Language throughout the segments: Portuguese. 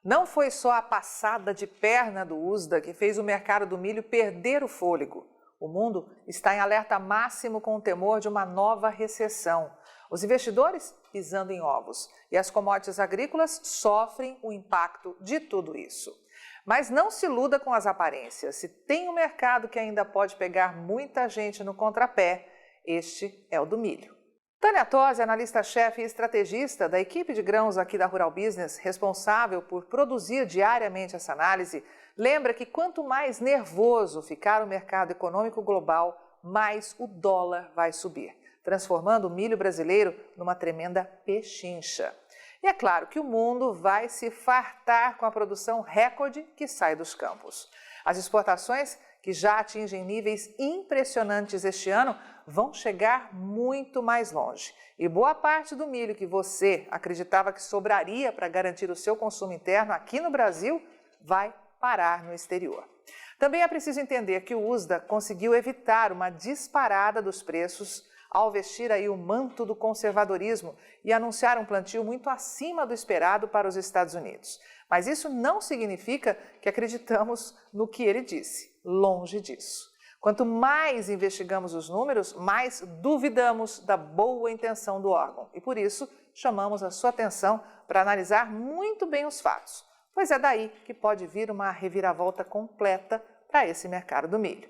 Não foi só a passada de perna do USDA que fez o mercado do milho perder o fôlego. O mundo está em alerta máximo com o temor de uma nova recessão. Os investidores pisando em ovos e as commodities agrícolas sofrem o impacto de tudo isso. Mas não se iluda com as aparências. Se tem um mercado que ainda pode pegar muita gente no contrapé, este é o do milho. Tânia Tosi, analista-chefe e estrategista da equipe de grãos aqui da Rural Business, responsável por produzir diariamente essa análise, lembra que quanto mais nervoso ficar o mercado econômico global, mais o dólar vai subir, transformando o milho brasileiro numa tremenda pechincha. E é claro que o mundo vai se fartar com a produção recorde que sai dos campos. As exportações, que já atingem níveis impressionantes este ano, vão chegar muito mais longe. E boa parte do milho que você acreditava que sobraria para garantir o seu consumo interno aqui no Brasil, vai parar no exterior. Também é preciso entender que o USDA conseguiu evitar uma disparada dos preços ao vestir aí o manto do conservadorismo e anunciar um plantio muito acima do esperado para os Estados Unidos. Mas isso não significa que acreditamos no que ele disse. Longe disso. Quanto mais investigamos os números, mais duvidamos da boa intenção do órgão. E por isso, chamamos a sua atenção para analisar muito bem os fatos. Pois é daí que pode vir uma reviravolta completa para esse mercado do milho.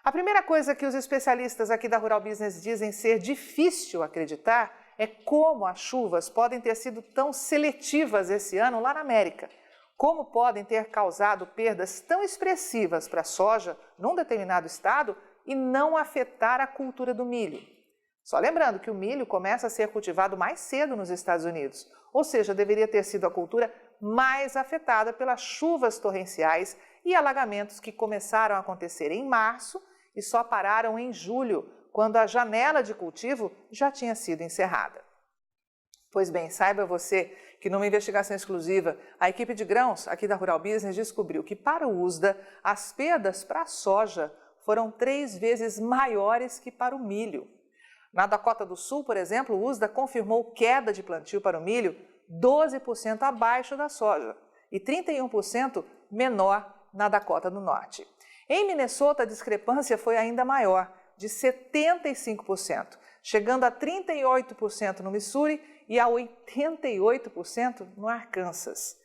A primeira coisa que os especialistas aqui da Rural Business dizem ser difícil acreditar é como as chuvas podem ter sido tão seletivas esse ano lá na América. Como podem ter causado perdas tão expressivas para a soja num determinado estado e não afetar a cultura do milho. Só lembrando que o milho começa a ser cultivado mais cedo nos Estados Unidos, ou seja, deveria ter sido a cultura mais afetada pelas chuvas torrenciais e alagamentos que começaram a acontecer em março e só pararam em julho, quando a janela de cultivo já tinha sido encerrada. Pois bem, saiba você que numa investigação exclusiva, a equipe de grãos aqui da Rural Business descobriu que para o USDA, as perdas para a soja foram 3 vezes maiores que para o milho. Na Dakota do Sul, por exemplo, o USDA confirmou queda de plantio para o milho 12% abaixo da soja e 31% menor na Dakota do Norte. Em Minnesota, a discrepância foi ainda maior, de 75%, chegando a 38% no Missouri e a 88% no Arkansas.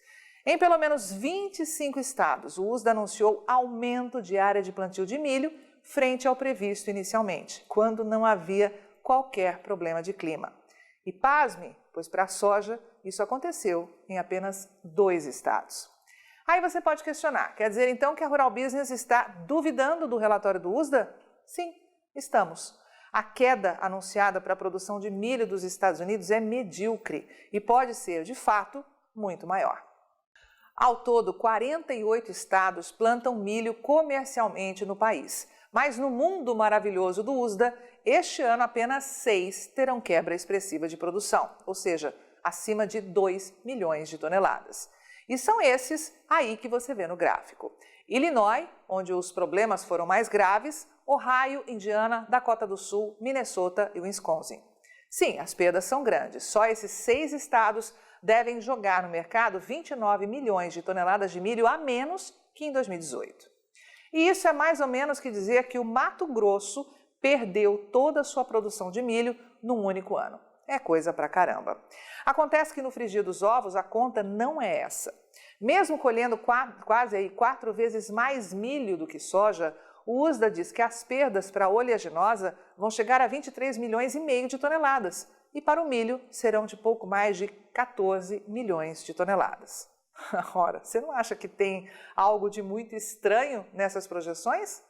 Em pelo menos 25 estados, o USDA anunciou aumento de área de plantio de milho frente ao previsto inicialmente, quando não havia qualquer problema de clima. E pasme, pois para a soja isso aconteceu em apenas 2 estados. Aí você pode questionar, quer dizer então que a Rural Business está duvidando do relatório do USDA? Sim, estamos. A queda anunciada para a produção de milho dos Estados Unidos é medíocre e pode ser, de fato, muito maior. Ao todo, 48 estados plantam milho comercialmente no país. Mas no mundo maravilhoso do USDA, este ano apenas 6 terão quebra expressiva de produção, ou seja, acima de 2 milhões de toneladas. E são esses aí que você vê no gráfico. Illinois, onde os problemas foram mais graves, Ohio, Indiana, Dakota do Sul, Minnesota e Wisconsin. Sim, as perdas são grandes. Só esses 6 estados devem jogar no mercado 29 milhões de toneladas de milho a menos que em 2018. E isso é mais ou menos que dizer que o Mato Grosso perdeu toda a sua produção de milho num único ano. É coisa pra caramba. Acontece que no frigir dos ovos a conta não é essa. Mesmo colhendo quase 4 vezes mais milho do que soja, o USDA diz que as perdas para a oleaginosa vão chegar a 23 milhões e meio de toneladas e para o milho serão de pouco mais de 14 milhões de toneladas. Ora, você não acha que tem algo de muito estranho nessas projeções?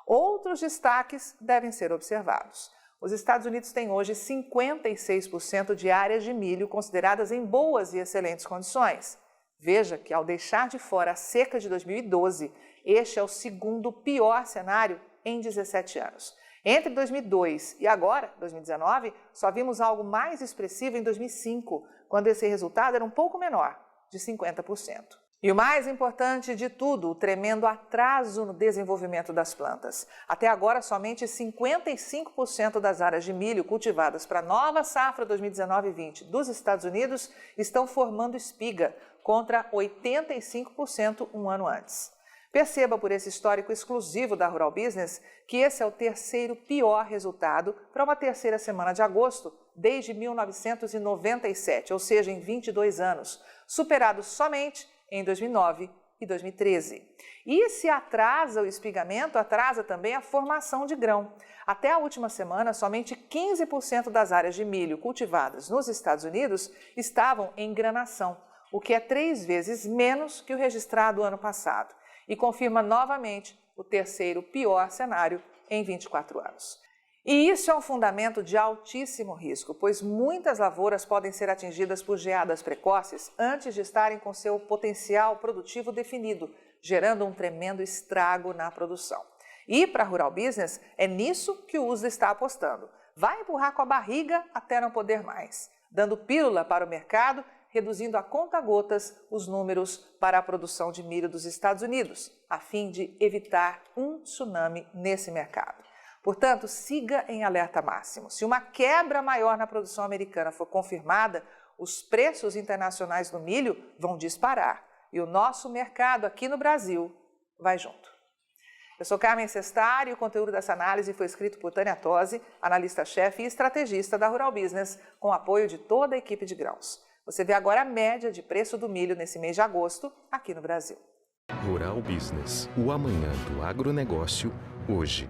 Outros destaques devem ser observados. Os Estados Unidos têm hoje 56% de áreas de milho consideradas em boas e excelentes condições. Veja que, ao deixar de fora a seca de 2012, este é o segundo pior cenário em 17 anos. Entre 2002 e agora, 2019, só vimos algo mais expressivo em 2005, quando esse resultado era um pouco menor, de 50%. E o mais importante de tudo, o tremendo atraso no desenvolvimento das plantas. Até agora, somente 55% das áreas de milho cultivadas para a nova safra 2019-20 dos Estados Unidos estão formando espiga, contra 85% um ano antes. Perceba por esse histórico exclusivo da Rural Business que esse é o terceiro pior resultado para uma terceira semana de agosto desde 1997, ou seja, em 22 anos, superado somente em 2009 e 2013. E se atrasa o espigamento, atrasa também a formação de grão. Até a última semana, somente 15% das áreas de milho cultivadas nos Estados Unidos estavam em granação, o que é 3 vezes menos que o registrado ano passado, e confirma novamente o terceiro pior cenário em 24 anos. E isso é um fundamento de altíssimo risco, pois muitas lavouras podem ser atingidas por geadas precoces antes de estarem com seu potencial produtivo definido, gerando um tremendo estrago na produção. E para a Rural Business, é nisso que o USDA está apostando. Vai empurrar com a barriga até não poder mais, dando pílula para o mercado, reduzindo a conta-gotas os números para a produção de milho dos Estados Unidos, a fim de evitar um tsunami nesse mercado. Portanto, siga em alerta máximo. Se uma quebra maior na produção americana for confirmada, os preços internacionais do milho vão disparar e o nosso mercado aqui no Brasil vai junto. Eu sou Carmen Sestari e o conteúdo dessa análise foi escrito por Tânia Tosi, analista-chefe e estrategista da Rural Business, com apoio de toda a equipe de grãos. Você vê agora a média de preço do milho nesse mês de agosto aqui no Brasil. Rural Business, o amanhã do agronegócio, hoje.